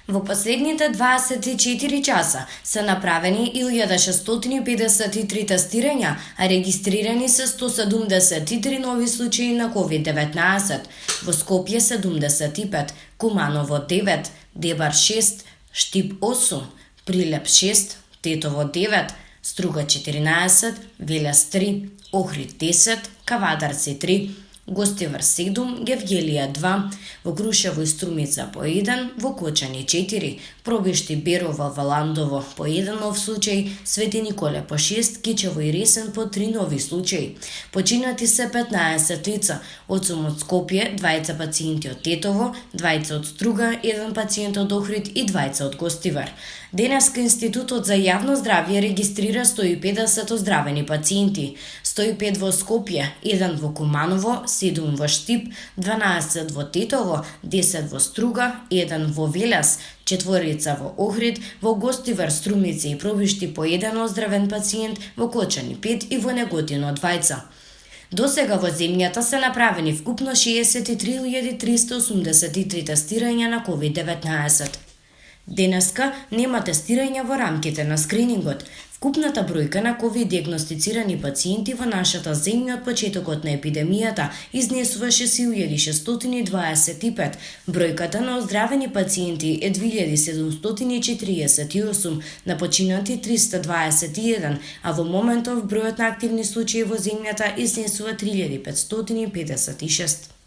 Во последните 24 часа се направени 1653 тестирања, а регистрирани се 173 нови случаи на COVID-19. Во Скопје 75, Куманово 9, Дебар 6, Штип 8, Прилеп 6, Тетово 9, Струга 14, Велес 3, Охрид 10, Кавадарци 3, Гостивар 7, Гевгелија 2, во Крушево и Струмица по 1, во Кочани 4, Пробишти, Берово, Валандово по 1 нов случај, Свети Николе по 6, Кичево и Ресен по 3 нови случаи. Починати се 15 лица, 8 од Скопје, 20 пациенти од Тетово, 20 од Струга, 1 пациент од Охрид и 20 од Гостивар. Денеска Институтот за јавно здравје регистрира 150 оздравени пациенти, 105 во Скопје, 1 во Куманово, 7 во Штип, 12 во Тетово, 10 во Струга, 1 во Велес, 4 во Охрид, во Гостивар, Струмици и Пробишти по 1 оздравен пациент, во Кочани 5 и во Неготино 2. До сега во земјата се направени вкупно 63.383 тестирања на COVID-19. Денеска нема тестирања во рамките на скринингот. Вкупната бројка на ковид диагностицирани пациенти во нашата земја од почетокот на епидемијата изнесува 6.625. Бројката на оздравени пациенти е 2.748, на починати 321, а во моментов бројот на активни случаи во земјата изнесува 3.556.